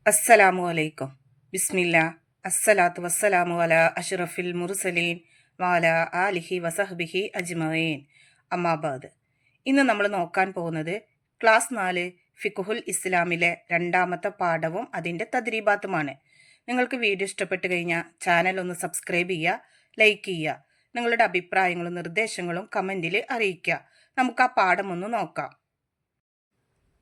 അസ്സലാമു അലൈക്കും. ബിസ്മില്ലാ. അസ്സലാത്തു വസ്സലാമു അലാ അഷ്റഫിൽ മുർസലീൻ വഅലാ ആലിഹി വസഹ്ബിഹി അജ്മഈൻ. അമ്മാബാദ്. ഇന്ന് നമ്മൾ നോക്കാൻ പോകുന്നത് ക്ലാസ് 4 ഫിഖ്ഹുൽ ഇസ്ലാമിലെ രണ്ടാമത്തെ പാഠവും അതിൻ്റെ തദ്രീബാത്തുമാണ്. നിങ്ങൾക്ക് വീഡിയോ ഇഷ്ടപ്പെട്ട് കഴിഞ്ഞാൽ ചാനൽ ഒന്ന് സബ്സ്ക്രൈബ് ചെയ്യുക, ലൈക്ക് ചെയ്യുക. നിങ്ങളുടെ അഭിപ്രായങ്ങളും നിർദ്ദേശങ്ങളും കമൻറ്റിൽ അറിയിക്കുക. നമുക്ക് ആ പാഠം ഒന്ന് നോക്കാം.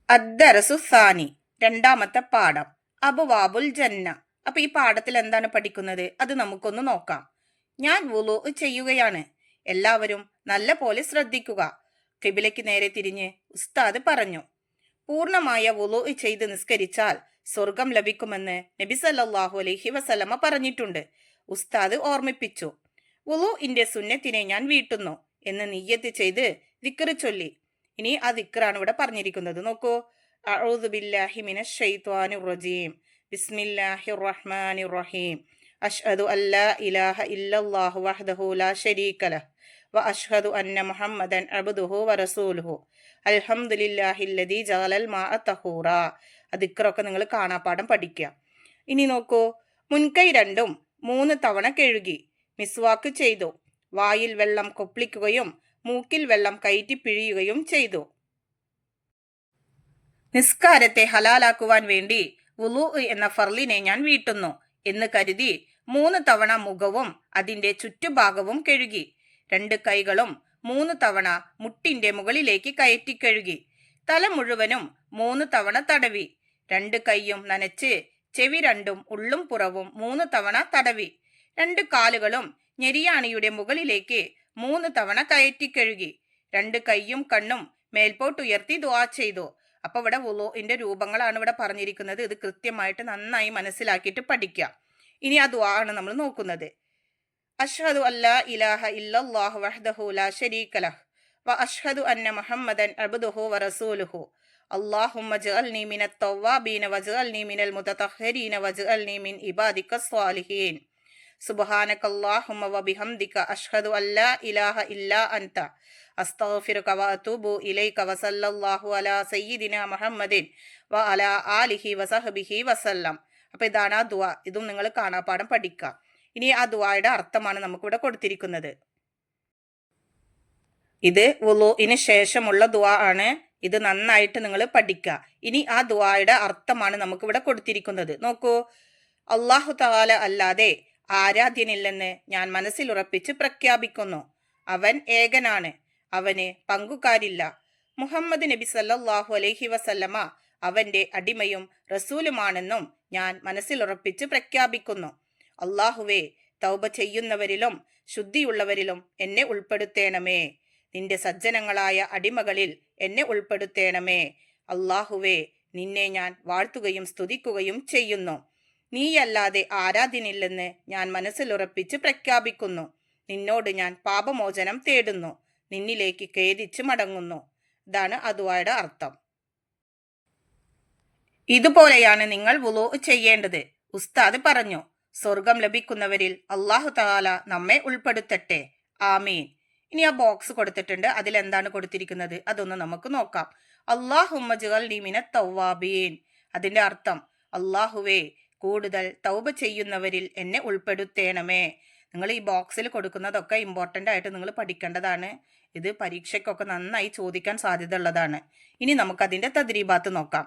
അദ്ദറസു സാനി, രണ്ടാമത്തെ പാഠം, അബ്വാബുൽ ജന്ന. അപ്പൊ ഈ പാഠത്തിൽ എന്താണ് പഠിക്കുന്നത് അത് നമുക്കൊന്ന് നോക്കാം. ഞാൻ വുളു ചെയ്യുകയാണ്. എല്ലാവരും നല്ല പോലെ ശ്രദ്ധിക്കുക. ഖിബിലയ്ക്ക് നേരെ തിരിഞ്ഞ് ഉസ്താദ് പറഞ്ഞു. പൂർണ്ണമായ വുളു ചെയ്ത് നിസ്കരിച്ചാൽ സ്വർഗം ലഭിക്കുമെന്ന് നബി സല്ലല്ലാഹു അലൈഹി വസല്ലമ പറഞ്ഞിട്ടുണ്ട്. ഉസ്താദ് ഓർമ്മിപ്പിച്ചു. വുളുഇന്റെ സുന്നത്തിനെ ഞാൻ വീട്ടുന്നു എന്ന് നിയ്യത്ത് ചെയ്ത് ദിക്ർ ചൊല്ലി. ഇനി ആ ദിക്റാണ് ഇവിടെ പറഞ്ഞിരിക്കുന്നത്. നോക്കൂ. അഊദു ബില്ലാഹി മിനശ് ശൈത്വാനിർ റജീം. ബിസ്മില്ലാഹിർ റഹ്മാനിർ റഹീം. അഷ്ഹദു അല്ലാ ഇലാഹ ഇല്ലല്ലാഹു വഹ്ദഹു ലാ ശരീക ലഹ് വ അഷ്ഹദു അന്ന മുഹമ്മദൻ അബ്ദുഹു വറസൂലുഹു. അൽഹംദുലില്ലാഹില്ലദീ ജഅലൽ മാഅ തഹൂറാ. ആ ദിക്റൊക്കെ നിങ്ങൾ കാണാപ്പാഠം പഠിക്കുക. ഇനി നോക്കൂ. മുൻകൈ രണ്ടും 3 തവണ കഴുകി മിസ്വാക്ക് ചെയ്തു. വായിൽ വെള്ളം കൊപ്പിളിക്കുകയും മൂക്കിൽ വെള്ളം കയറ്റി പിഴിയുകയും ചെയ്തു. നിസ്കാരത്തെ ഹലാലാക്കുവാൻ വേണ്ടി വുളു എന്ന ഫർലിനെ ഞാൻ വീട്ടുന്നു എന്ന് കരുതി 3 തവണ മുഖവും അതിന്റെ ചുറ്റുഭാഗവും കഴുകി. 2 കൈകളും 3 തവണ മുട്ടിന്റെ മുകളിലേക്ക് കയറ്റി കഴുകി. തല മുഴുവനും 3 തവണ തടവി. 2 കൈയും നനച്ച് ചെവി രണ്ടും ഉള്ളും പുറവും 3 തവണ തടവി. 2 കാലുകളും ഞെരിയാണിയുടെ മുകളിലേക്ക് 3 തവണ കയറ്റി കഴുകി. 2 കൈയും കണ്ണും മേൽപോട്ടുയർത്തി ദുആ ചെയ്തു. അപ്പൊ ഇവിടെ വുളുഇന്റെ രൂപങ്ങളാണ് ഇവിടെ പറഞ്ഞിരിക്കുന്നത്. ഇത് കൃത്യമായിട്ട് നന്നായി മനസ്സിലാക്കിയിട്ട് പഠിക്കുക. ഇനി ആ ദുആ ആണ് നമ്മൾ നോക്കുന്നത്. അഷ്ഹദു അല്ലാ ഇലാഹ ഇല്ലല്ലാഹു വഹ്ദഹു ലാ ശരീക ലഹ് വ അഷ്ഹദു അന്ന മുഹമ്മദൻ അബ്ദുഹു വറസൂലുഹു. അല്ലാഹുമ്മ ജഅൽനി മിനത്ത് തവ്വാബീന വജഅൽനി മിനൽ മുതതഹ്ഹിരീന വജഅൽനി മിൻ ഇബാദിക്കസ് സ്വാലിഹീൻ. സുബ്ഹാനകല്ലാഹുമ്മ വബിഹംദിക അഷ്ഹദു അല്ലാ ഇലാഹ ഇല്ലാ അൻത അസ്തഗ്ഫിറുക വഅതൂബു ഇലൈക വസല്ലല്ലാഹു അലാ സയ്യിദിനാ മുഹമ്മദിൻ വഅലാ ആലിഹി വസഹ്ബിഹി വസല്ലം. അപ്പോൾ ഇതാണ് ആ ദുആ. ഇതും നിങ്ങൾ കാണാപ്പാഠം പഠിക്കുക. ഇനി ആ ദുആയുടെ അർത്ഥമാണ് നമുക്കിവിടെ കൊടുത്തിരിക്കുന്നത്. ഇത് വുളുഇന് ശേഷമുള്ള ദുആ ആണ്. ഇത് നന്നായിട്ട് നിങ്ങൾ പഠിക്കുക. ഇനി ആ ദുആയുടെ അർത്ഥമാണ് നമുക്കിവിടെ കൊടുത്തിരിക്കുന്നത്. നോക്കൂ. അല്ലാഹു തആല അല്ലാതെ ആരാധ്യനില്ലെന്ന് ഞാൻ മനസ്സിൽ ഉറപ്പിച്ച് പ്രഖ്യാപിക്കുന്നു. അവൻ ഏകനാണ്. അവന് പങ്കുകാരില്ല. മുഹമ്മദ് നബി സല്ലല്ലാഹു അലൈഹി വസല്ലമ അവന്റെ അടിമയും റസൂലുമാണെന്നും ഞാൻ മനസ്സിലുറപ്പിച്ച് പ്രഖ്യാപിക്കുന്നു. അല്ലാഹുവേ, തൗബ ചെയ്യുന്നവരിലും ശുദ്ധിയുള്ളവരിലും എന്നെ ഉൾപ്പെടുത്തേണമേ. നിന്റെ സജ്ജനങ്ങളായ അടിമകളിൽ എന്നെ ഉൾപ്പെടുത്തേണമേ. അല്ലാഹുവേ, നിന്നെ ഞാൻ വാഴ്ത്തുകയും സ്തുതിക്കുകയും ചെയ്യുന്നു. നീയല്ലാതെ ആരാധ്യനില്ലെന്ന് ഞാൻ മനസ്സിലുറപ്പിച്ച് പ്രഖ്യാപിക്കുന്നു. നിന്നോട് ഞാൻ പാപമോചനം തേടുന്നു. നിന്നിലേക്ക് ഖേദിച്ച് മടങ്ങുന്നു. ഇതാണ് ആ ദുആയുടെ അർത്ഥം. ഇതുപോലെയാണ് നിങ്ങൾ വുളു ചെയ്യേണ്ടത്. ഉസ്താദ് പറഞ്ഞു. സ്വർഗം ലഭിക്കുന്നവരിൽ അല്ലാഹു തആല നമ്മെ ഉൾപ്പെടുത്തട്ടെ. ആമീൻ. ഇനി ആ ബോക്സ് കൊടുത്തിട്ടുണ്ട്. അതിലെന്താണ് കൊടുത്തിരിക്കുന്നത് അതൊന്ന് നമുക്ക് നോക്കാം. അല്ലാഹുമ്മ ജഅൽനി മിനത്ത് തവ്വാബീൻ. അതിന്റെ അർത്ഥം, അല്ലാഹുവേ, കൂടുതൽ തൗബ ചെയ്യുന്നവരിൽ എന്നെ ഉൾപ്പെടുത്തേണമേ. നിങ്ങൾ ഈ ബോക്സിൽ കൊടുക്കുന്നതൊക്കെ ഇമ്പോർട്ടൻ്റ് ആയിട്ട് നിങ്ങൾ പഠിക്കേണ്ടതാണ്. ഇത് പരീക്ഷയ്ക്കൊക്കെ നന്നായി ചോദിക്കാൻ സാധ്യത ഉള്ളതാണ്. ഇനി നമുക്കതിന്റെ തദ്രീബാത്ത് നോക്കാം.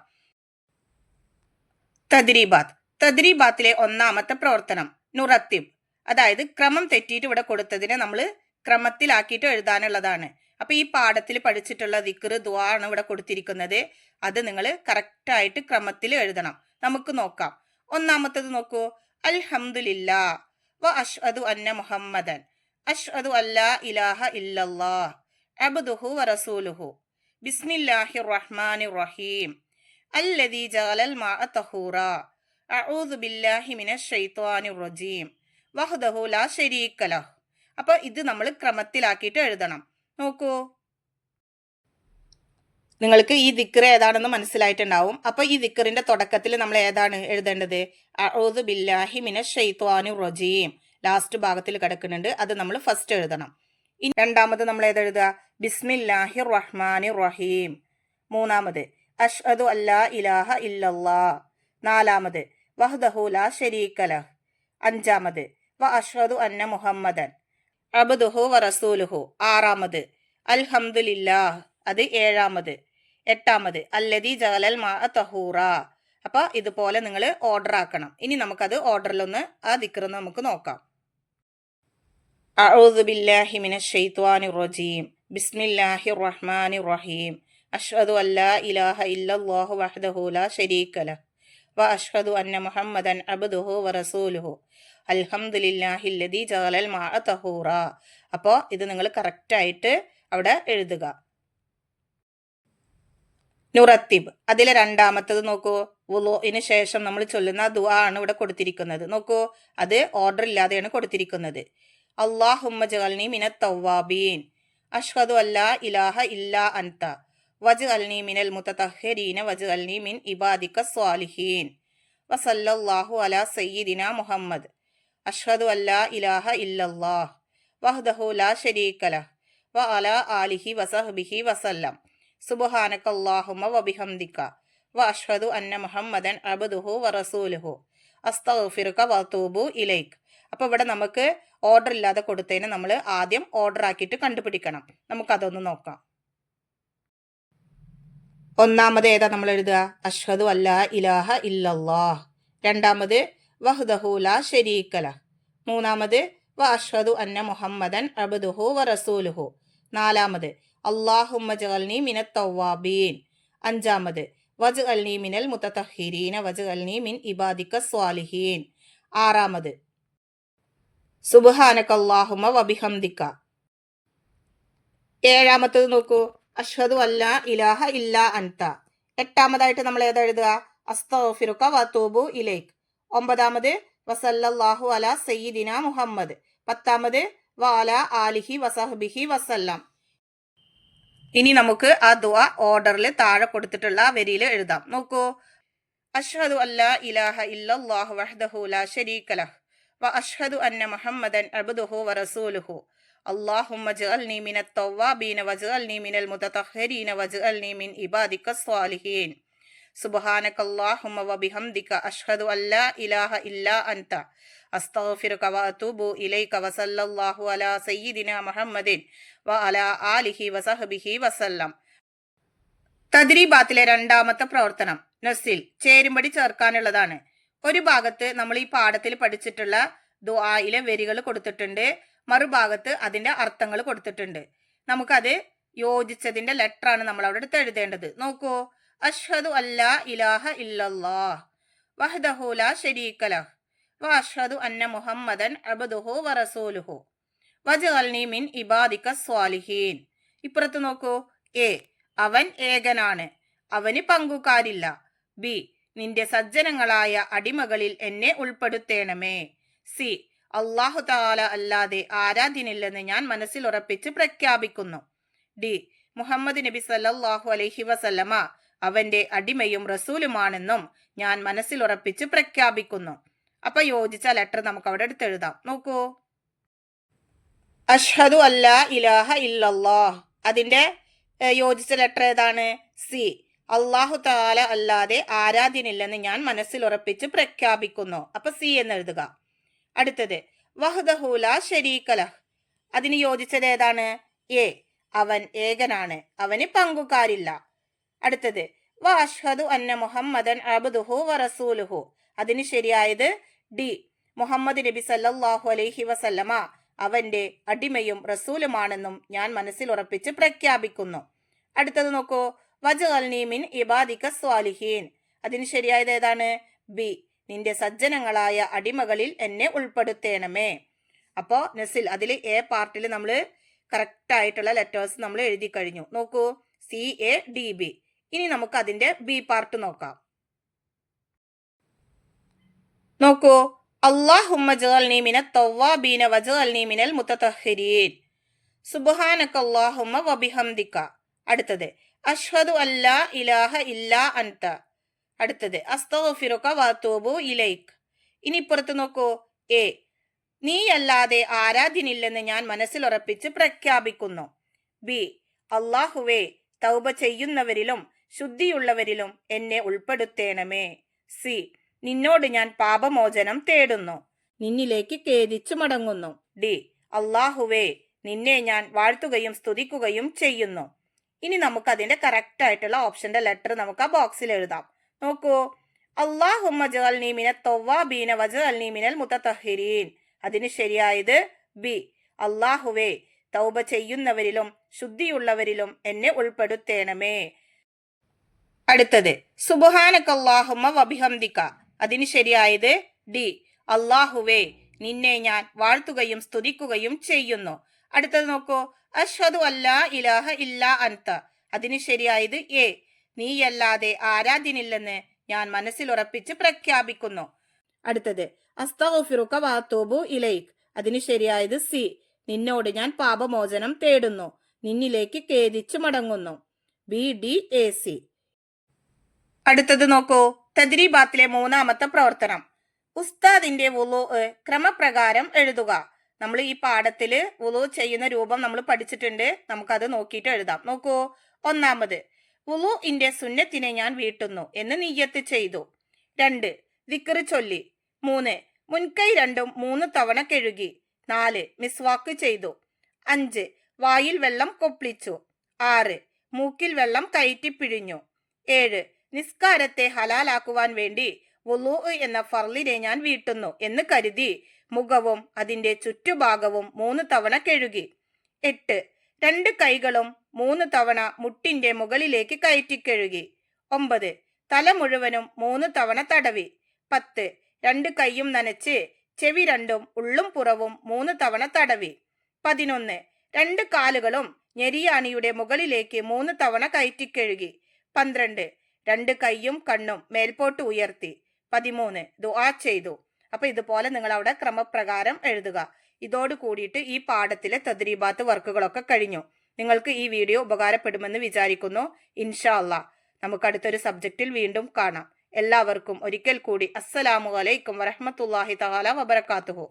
തദ്രീബാത്തിലെ ഒന്നാമത്തെ പ്രവർത്തനം നുറത്തിബ്. അതായത് ക്രമം തെറ്റിയിട്ട് ഇവിടെ കൊടുത്തതിനെ നമ്മൾ ക്രമത്തിലാക്കിയിട്ട് എഴുതാനുള്ളതാണ്. അപ്പൊ ഈ പാഠത്തിൽ പഠിച്ചിട്ടുള്ള ദിക്ർ ദുആ ആണ് ഇവിടെ കൊടുത്തിരിക്കുന്നത്. അത് നിങ്ങൾ കറക്റ്റായിട്ട് ക്രമത്തിൽ എഴുതണം. നമുക്ക് നോക്കാം. ഒന്നാമത്തത് നോക്കൂ. അൽഹംദുലില്ലാ വ അഷ്ഹദു അന്ന മുഹമ്മദൻ അഷ്ഹദു അല്ലാ ഇലാഹ ഇല്ലല്ലാഹ് അബ്ദുഹു വറസൂലുഹു. ബിസ്മില്ലാഹിർ റഹ്മാനിർ റഹീം. അല്ലദീ ജഅലൽ മാഅ തഹൂറാ. അഊദു ബില്ലാഹി മിനശ് ശൈത്വാനിർ റജീം വഹ്ദഹു ലാ ശരീക ലഹ്. അപ്പോൾ ഇത് നമ്മൾ ക്രമത്തിലാക്കിയിട്ട് എഴുതണം. നോക്കൂ. നിങ്ങൾക്ക് ഈ ദിക്ർ ഏതാണെന്ന് മനസ്സിലായിട്ടുണ്ടാവും. അപ്പോൾ ഈ ദിക്റിന്റെ തുടക്കത്തിൽ നമ്മൾ ഏതാണ് എഴുതേണ്ടത്? അഊദു ബില്ലാഹി മിനശ് ശൈത്വാനിർ റജീം ലാസ്റ്റ് ഭാഗത്തിൽ കിടക്കുന്നുണ്ട്. അത് നമ്മൾ ഫസ്റ്റ് എഴുതണം. ഇനി രണ്ടാമത് നമ്മൾ ഏതെഴുതുക? ബിസ്മില്ലാഹിർ റഹ്മാനിർ റഹീം. മൂന്നാമത് അഷ്ഹദു അല്ലാ ഇലാഹ ഇല്ലല്ലാഹ്. നാലാമത് വഹ്ദഹു ലാ ശരീക ലഹ്. അഞ്ചാമത് വ അഷ്ഹദു അന്ന മുഹമ്മദൻ അബ്ദുഹു വ റസൂലുഹു. ആറാമത് അൽഹംദുലില്ലാഹ്, അത് ഏഴാമത്. എട്ടാമത് അല്ലദീ ജഅലൽ മാഅ തഹൂറ. അപ്പൊ ഇതുപോലെ നിങ്ങൾ ഓർഡർ ആക്കണം. ഇനി നമുക്കത് ഓർഡറിലൊന്ന് ആ ദിക്ർ നമുക്ക് നോക്കാം. അഊദു ബില്ലാഹി മിനശ് ശൈത്വാനിർ റജീം. ബിസ്മില്ലാഹിർ റഹ്മാനിർ റഹീം. അഷ്ഹദു അല്ലാ ഇലാഹ ഇല്ലല്ലാഹു വഹ്ദഹു ലാ ശരീക ലഹ് വ അഷ്ഹദു അന്ന മുഹമ്മദൻ അബ്ദുഹു വ റസൂലുഹു. അൽഹംദുലില്ലാഹില്ലദീ ജഅലൽ മാഅ തഹൂറ. അപ്പോൾ ഇത് നിങ്ങൾ കറക്റ്റായിട്ട് അവിടെ എഴുതുക. നുറത്തിബ്, അതിലെ രണ്ടാമത്തത് നോക്കൂ. വുളുഇന് ശേഷം നമ്മൾ ചൊല്ലുന്ന ദുആ ആണ് ഇവിടെ കൊടുത്തിരിക്കുന്നത്. നോക്കൂ, അത് ഓർഡർ ഇല്ലാതെയാണ് കൊടുത്തിരിക്കുന്നത്. അല്ലാഹുമ്മ ജഅൽനി മിനത് തവ്വാബീൻ. അഷ്ഹദു അല്ലാ ഇലാഹ ഇല്ലാ അൻത വജ്അൽനി മിനൽ മുതതഹ്ഹിരീന വജ്അൽനി മിൻ ഇബാദിക സ്വാലിഹീൻ. വസല്ലല്ലാഹു അലാ സയ്യിദിനാ മുഹമ്മദ്. അഷ്ഹദു അല്ലാ ഇലാഹ ഇല്ലല്ലാഹ് വഹ്ദഹു ലാ ശരീക ലഹ് വ അലാ ആലിഹി വസഹ്ബിഹി വസല്ലം. സുബ്ഹാനകല്ലാഹുമ്മ വബിഹംദിക വ അഷ്ഹദു അന്ന മുഹമ്മദൻ അബ്ദുഹു വ റസൂലുഹു. അസ്തഗ്ഫിറുക വഅതൂബു ഇലൈക്. അപ്പോൾ ഇവിടെ നമുക്ക് ഓർഡർ ഇല്ലാതെ കൊടുത്തതിന് നമ്മൾ ആദ്യം ഓർഡർ ആക്കിയിട്ട് കണ്ടുപിടിക്കണം. നമുക്കതൊന്ന് നോക്കാം. ഒന്നാമത് ഏതാ നമ്മൾ എഴുതുക? അഷ്ഹദു അല്ലാ ഇലാഹ ഇല്ലല്ലാഹ്. രണ്ടാമത് വഹ്ദഹു ലാ ശരീക ലഹ്. മൂന്നാമത് വ അഷ്ഹദു അന്ന മുഹമ്മദൻ അബ്ദുഹു വ റസൂലുഹു. നാലാമത് അല്ലാഹുമ്മ ജഅൽനി മിനത് തവ്വാബീൻ. അഞ്ചാമത് വജ്അൽനി മിനൽ മുതതഹ്ഹിരീന വജ്അൽനി മിൻ ഇബാദിക സ്വാലിഹീൻ. ആറാമത് സുബ്ഹാനകല്ലാഹുമ്മ വബിഹംദിക. ഏഴാമത്തത് നോക്കൂ, അഷ്ഹദു അല്ലാ ഇലാഹ ഇല്ലാ അൻത. എട്ടാമതായിട്ട് നമ്മൾ ഏതാ എഴുതുക? അസ്തഗ്ഫിറുക വഅതൂബു ഇലൈക്. ഒമ്പതാമത് വസല്ലല്ലാഹു അലാ സയ്യിദിനാ മുഹമ്മദ്. പത്താമത് വ അലാ ആലിഹി വസഹ്ബിഹി വസല്ലം. ഇനി നമുക്ക് ആ ദുആ ഓർഡറിൽ താഴെ കൊടുത്തിട്ടുള്ള വരിയിൽ എഴുതാം. നോക്കൂ, അഷ്ഹദു അല്ലാ ഇലാഹ ഇല്ലല്ലാഹു വഹ്ദഹു ലാ ശരീക ലഹ് വ അഷ്ഹദു അന്ന മുഹമ്മദൻ അബ്ദുഹു വ റസൂലുഹു. അല്ലാഹുമ്മ ജഅൽനി മിനത് തവ്വാബീന വജഅൽനി മിനൽ മുതതഹ്ഹിരീന വജഅൽനി മിൻ ഇബാദിക സ്വാലിഹീൻ. സുബ്ഹാനകല്ലാഹുമ്മ വബിഹംദിക അഷ്ഹദു അല്ലാ ഇലാഹ ഇല്ലാ അൻത അസ്തഗ്ഫിറുക വഅതൂബു ഇലൈക വസല്ലല്ലാഹു അലാ സയ്യിദിനാ മുഹമ്മദിൻ വ അലാ ആലിഹി വസഹ്ബിഹി വസല്ലം. തദ്രീബാത്തിലെ രണ്ടാമത്തെ പ്രവർത്തനം നസിൽ ചേരുംപടി ചേർക്കാനുള്ളതാണ്. ഒരു ഭാഗത്ത് നമ്മൾ ഈ പാഠത്തിൽ പഠിച്ചിട്ടുള്ള ദുആയിലെ വരികൾ കൊടുത്തിട്ടുണ്ട്, മറുഭാഗത്ത് അതിന്റെ അർത്ഥങ്ങൾ കൊടുത്തിട്ടുണ്ട്. നമുക്കത് യോജിച്ചതിന്റെ ലെറ്റർ ആണ് നമ്മൾ അവിടെ എടുത്ത് എഴുതേണ്ടത്. നോക്കൂ, അഷ്ഹദു അല്ലാ ഇലാഹ ഇല്ലല്ലാഹ് വഹ്ദഹു ലാ ശരീക ലഹ് വ അഷ്ഹദു അന്ന മുഹമ്മദൻ അബ്ദുഹു വ റസൂലുഹു വജ്അൽനി മിൻ ഇബാദിക സ്വാലിഹീൻ. ഇപ്പുറത്ത് നോക്കൂ, എ അവൻ ഏകനാണ്, അവന് പങ്കുകാരില്ല. ബി നിന്റെ സജ്ജനങ്ങളായ അടിമകളിൽ എന്നെ ഉൾപ്പെടുത്തേണമേ. സി അല്ലാഹു തആല അല്ലാതെ ആരാധ്യനില്ലെന്ന് ഞാൻ മനസ്സിൽ ഉറപ്പിച്ച് പ്രഖ്യാപിക്കുന്നു. ഡി മുഹമ്മദ് നബി സല്ലല്ലാഹു അലൈഹി വസല്ലമ അവന്റെ അടിമയും റസൂലുമാണെന്നും ഞാൻ മനസ്സിൽ ഉറപ്പിച്ച് പ്രഖ്യാപിക്കുന്നു. അപ്പൊ യോജിച്ച ലെറ്റർ നമുക്ക് അവിടെ എടുത്തെഴുതാം. നോക്കൂ, അഷ്ഹദു അല്ലാ ഇലാഹ ഇല്ലല്ലാഹ്, അതിന്റെ യോജിച്ച ലെറ്റർ ഏതാണ്? സി അല്ലാഹു തആല അല്ലാതെ ആരാധ്യനില്ലെന്ന് ഞാൻ മനസ്സിൽ ഉറപ്പിച്ച് പ്രഖ്യാപിക്കുന്നു. അപ്പൊ സി എന്ന് എഴുതുക. അടുത്തത് വഹ്ദഹു ലാ ശരീക ലഹ്, അതിന് യോജിച്ചത് ഏതാണ്? എ അവൻ ഏകനാണ്, അവന് പങ്കുകാരില്ല. അടുത്തത് വ അഷ്ഹദു അന്ന മുഹമ്മദൻ അബ്ദുഹു വ റസൂലുഹു, അതിന് ശരിയായത് ഡി മുഹമ്മദ് നബി സല്ലല്ലാഹു അലൈഹി വസല്ലമ അവന്റെ അടിമയും റസൂലുമാണെന്നും ഞാൻ മനസ്സിൽ ഉറപ്പിച്ച് പ്രഖ്യാപിക്കുന്നു. അടുത്തത് നോക്കൂ, വജ്അൽനി മിൻ ഇബാദിക സ്വാലിഹീൻ, അതിന് ശരിയായത് ഏതാണ്? ബി നിന്റെ സജ്ജനങ്ങളായ അടിമകളിൽ എന്നെ ഉൾപ്പെടുത്തേണമേ. അപ്പോ നസിൽ അതിൽ എ പാർട്ടിൽ നമ്മൾ കറക്റ്റ് ആയിട്ടുള്ള ലെറ്റേഴ്സ് നമ്മൾ എഴുതി കഴിഞ്ഞു. നോക്കൂ, CADB. ഇനി നമുക്ക് അതിന്റെ ബി പാർട്ട് നോക്കാം. നോക്കൂ, അല്ലാഹുമ്മ ജഅൽനി മിനത് തവ്വാബീന വജഅൽനി മിനൽ മുതതഹ്ഹിരീൻ. സുബ്ഹാനകല്ലാഹുമ്മ വബിഹംദിക. അടുത്തത് അഷ്ഹദു അല്ലാ ഇലാഹ ഇല്ലാ അൻത. അടുത്തത് അസ്തഗ്ഫിറുക വഅതൂബു ഇലൈക്. ഇനി ഇപ്പുറത്ത് നോക്കൂ, എ നീയല്ലാതെ ആരാധ്യനില്ലെന്ന് ഞാൻ മനസ്സിൽ ഉറപ്പിച്ച് പ്രഖ്യാപിക്കുന്നു. ബി അല്ലാഹുവേ തൗബ ചെയ്യുന്നവരിലും ശുദ്ധിയുള്ളവരിലും എന്നെ ഉൾപ്പെടുത്തേണമേ. സി. നിന്നോട് ഞാൻ പാപമോചനം തേടുന്നു, നിന്നിലേക്ക് ഖേദിച്ചു മടങ്ങുന്നു. ഡി. അല്ലാഹുവേ, നിന്നെ ഞാൻ വാഴ്ത്തുകയും സ്തുതിക്കുകയും ചെയ്യുന്നു. ഇനി നമുക്ക് അതിന്റെ കറക്റ്റ് ആയിട്ടുള്ള ഓപ്ഷന്റെ ലെറ്റർ നമുക്ക് ആ ബോക്സിൽ എഴുതാം. നോക്കൂ, അല്ലാഹുമ്മ ജഅൽനി മിനത് തവ്വാബീന വജഅൽനി മിനൽ മുതതഹിരീൻ. അതിന് ശരിയായത് ബി. അല്ലാഹുവേ, തൗബ ചെയ്യുന്നവരിലും ശുദ്ധിയുള്ളവരിലും എന്നെ ഉൾപ്പെടുത്തേണമേ. അടുത്തത് സുബ്ഹാനകല്ലാഹുമ്മ വബിഹംദിക. അതിന് ശരിയായത് ഡി. അല്ലാഹുവേ, നിന്നെ ഞാൻ വാഴ്ത്തുകയും സ്തുതിക്കുകയും ചെയ്യുന്നു. അടുത്തത് നോക്കൂ, അഷ്ഹദു അല്ലാ ഇലാഹ ഇല്ലാ അൻത. അതിന് ശരിയായത് എ. നീയല്ലാതെ ആരാധ്യനില്ലെന്ന് ഞാൻ മനസ്സിൽ ഉറപ്പിച്ച് പ്രഖ്യാപിക്കുന്നു. അടുത്തത് അസ്തഗ്ഫിറുക വഅതൂബു ഇലൈക്. അതിന് ശരിയായത് സി. നിന്നോട് ഞാൻ പാപമോചനം തേടുന്നു, നിന്നിലേക്ക് ഖേദിച്ചു മടങ്ങുന്നു. B, D, A, C. അടുത്തത് നോക്കൂ, തദ്രീബാത്തിലെ മൂന്നാമത്തെ പ്രവർത്തനം. ഉസ്താദിന്റെ വുളൂ ക്രമപ്രകാരം എഴുതുക. നമ്മൾ ഈ പാഠത്തില് വുളൂ ചെയ്യുന്ന രൂപം നമ്മൾ പഠിച്ചിട്ടുണ്ട്. നമുക്കത് നോക്കിയിട്ട് എഴുതാം. നോക്കൂ, ഒന്നാമത് വുളൂഇന്റെ സുന്നത്തിനെ ഞാൻ വീട്ടുന്നു എന്ന് നിയ്യത്ത് ചെയ്തു. 2. ദിക്ർ ചൊല്ലി. 3. മുൻകൈ രണ്ടും 3 തവണ കഴുകി. 4. മിസ്വാക്ക് ചെയ്തു. 5. വായിൽ വെള്ളം കൊപ്പിളിച്ചു. 6. മൂക്കിൽ വെള്ളം കയറ്റി പിഴിഞ്ഞു. 7. നിസ്കാരത്തെ ഹലാലാക്കുവാൻ വേണ്ടി വുളൂ എന്ന ഫർളിനെ ഞാൻ വീട്ടുന്നു എന്ന് കരുതി മുഖവും അതിന്റെ ചുറ്റുഭാഗവും 3 തവണ കഴുകി. 8. 2 കൈകളും 3 തവണ മുട്ടിന്റെ മുകളിലേക്ക് കയറ്റി കഴുകി. 9. തല മുഴുവനും 3 തവണ തടവി. 10. 2 കൈയും നനച്ച് ചെവി രണ്ടും ഉള്ളും പുറവും 3 തവണ തടവി. 11. 2 കാലുകളും ഞെരിയാണിയുടെ മുകളിലേക്ക് 3 തവണ കയറ്റി കഴുകി. 12. 2 കൈയും കണ്ണും മേൽപോട്ട് ഉയർത്തി. 13. ദുആ ചെയ്തു. അപ്പൊ ഇതുപോലെ നിങ്ങൾ അവിടെ ക്രമപ്രകാരം എഴുതുക. ഇതോട് കൂടിയിട്ട് ഈ പാഠത്തിലെ തദ്രീബാത്ത് വർക്കുകളൊക്കെ കഴിഞ്ഞു. നിങ്ങൾക്ക് ഈ വീഡിയോ ഉപകാരപ്പെടുമെന്ന് വിചാരിക്കുന്നു. ഇൻഷാ അല്ലാഹ് നമുക്ക് അടുത്തൊരു സബ്ജക്റ്റിൽ വീണ്ടും കാണാം. എല്ലാവർക്കും ഒരിക്കൽ കൂടി അസ്സലാമു അലൈക്കും വറഹ്മത്തുള്ളാഹി തആല വബറകാതുഹു.